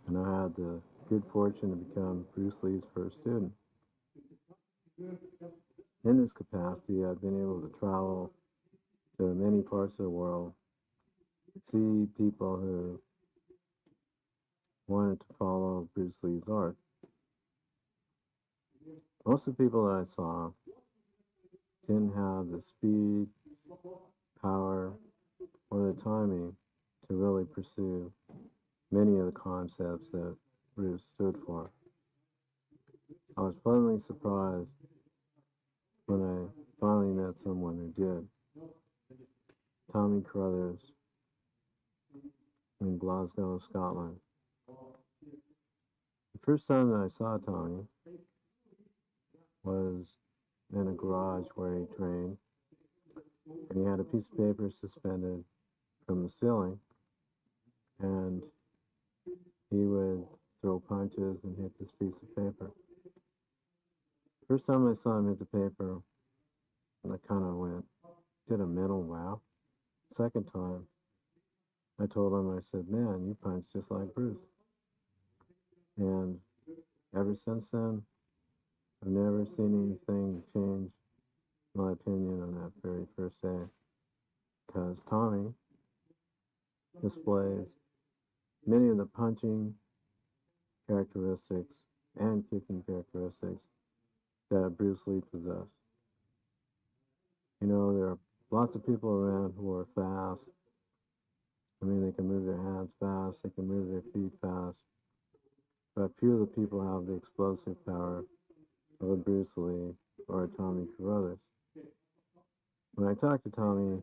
and I had the good fortune to become Bruce Lee's first student. In this capacity, I've been able to travel to many parts of the world, see people who wanted to follow Bruce Lee's art. Most of the people that I saw didn't have the speed, power, or the timing to really pursue many of the concepts that Bruce stood for. I was pleasantly surprised when I finally met someone who did. Tommy Carruthers in Glasgow, Scotland. The first time that I saw Tommy was in a garage where he trained, and he had a piece of paper suspended from the ceiling, and he would throw punches and hit this piece of paper. First time I saw him hit the paper, I kind of did a mental wow. Second time, I told him, I said, man, you punch just like Bruce. And ever since then, I've never seen anything change my opinion on that very first day. Because Tommy displays many of the punching characteristics and kicking characteristics that Bruce Lee possessed. You know, there are lots of people around who are fast. I mean, they can move their hands fast, they can move their feet fast, but few of the people have the explosive power of a Bruce Lee or a Tommy Carruthers. When I talked to Tommy,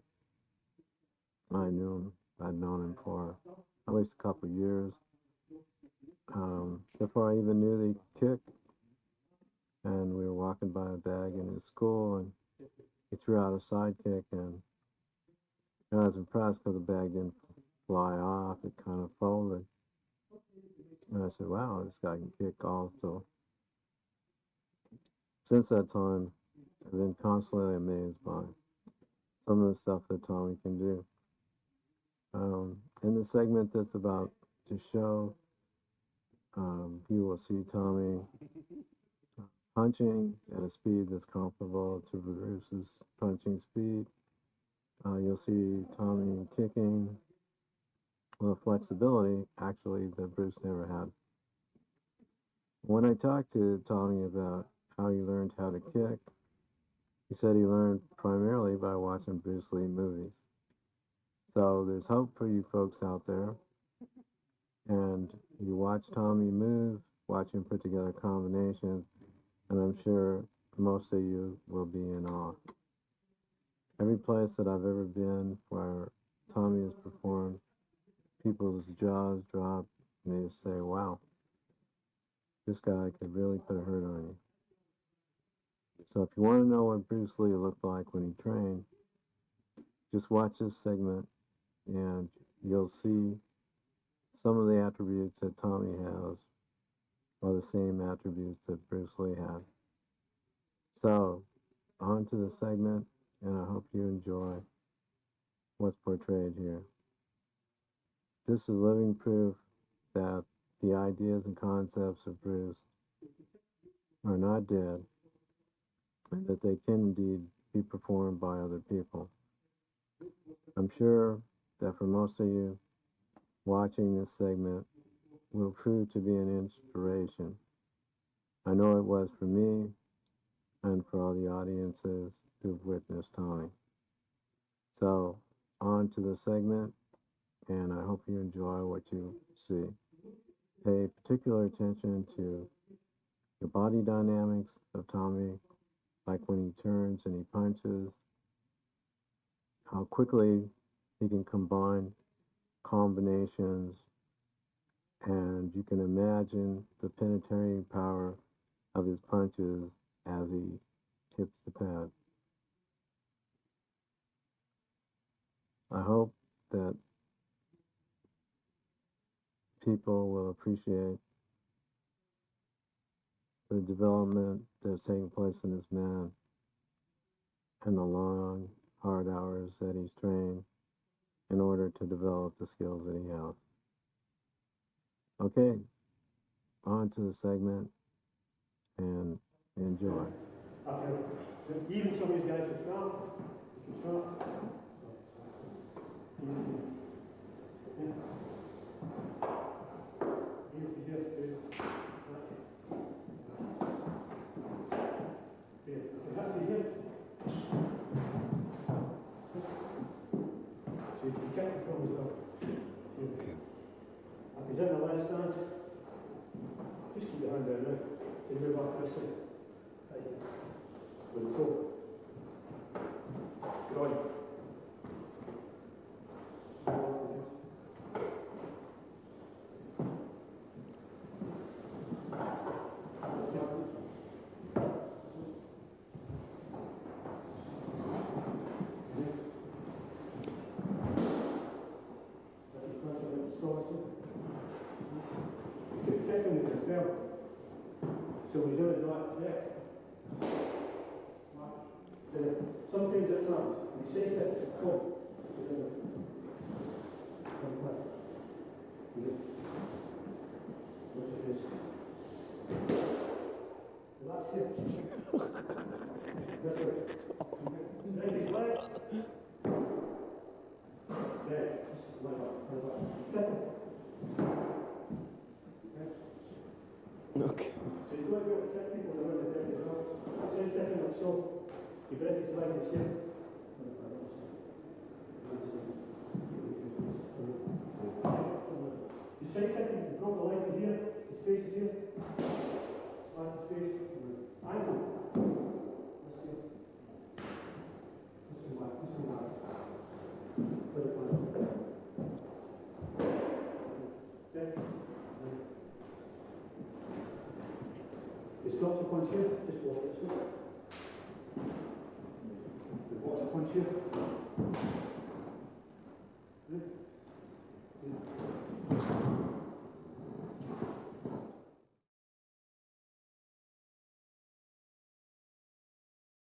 I knew him. I'd known him for at least a couple of years. Before I even knew that he could kick, and we were walking by a bag in his school, and he threw out a side kick, and I was impressed because the bag didn't fly off. It kind of folded. And I said, wow, this guy can kick also. Since that time, I've been constantly amazed by some of the stuff that Tommy can do. In the segment that's about to show, you will see Tommy punching at a speed that's comparable to Bruce's punching speed. You'll see Tommy kicking with a flexibility, actually, that Bruce never had. When I talked to Tommy about how he learned how to kick, he said he learned primarily by watching Bruce Lee movies. So there's hope for you folks out there. And you watch Tommy move, watch him put together combinations, and I'm sure most of you will be in awe. Every place that I've ever been where Tommy has performed, people's jaws drop, and they just say, wow, this guy could really put a hurt on you. So if you want to know what Bruce Lee looked like when he trained, just watch this segment and you'll see some of the attributes that Tommy has are the same attributes that Bruce Lee had. So, on to the segment, and I hope you enjoy what's portrayed here. This is living proof that the ideas and concepts of Bruce are not dead, and that they can indeed be performed by other people. I'm sure that for most of you, watching this segment will prove to be an inspiration. I know it was for me and for all the audiences who've witnessed Tommy. So, on to the segment, and I hope you enjoy what you see. Pay particular attention to the body dynamics of Tommy, like when he turns and he punches, how quickly he can combine combinations, and you can imagine the penetrating power of his punches as he hits the pad. I hope that people will appreciate the development that's taking place in this man and the long, hard hours that he's trained in order to develop the skills that he has. Okay, onto the segment and enjoy. Okay. Even some of these guys can start. You can start. He's in the left stance. Just keep your hand down now. You move back to this side. Right here. With the toe. Good on. So we do it like that. Sometimes it's not. You say that it's cool. What's it is? Relax here. That's it. Right, his leg. There. Okay. So you've got to be able to kick people around the deck as well. Same thing like so. You break his leg the same. You side kick him, you drop the leg to here, his face is here. Slide his face. Ankle. Let's see. This one back, this one back. Put it on. Okay. He stops a punch here, just walk this way. He walks a punch here.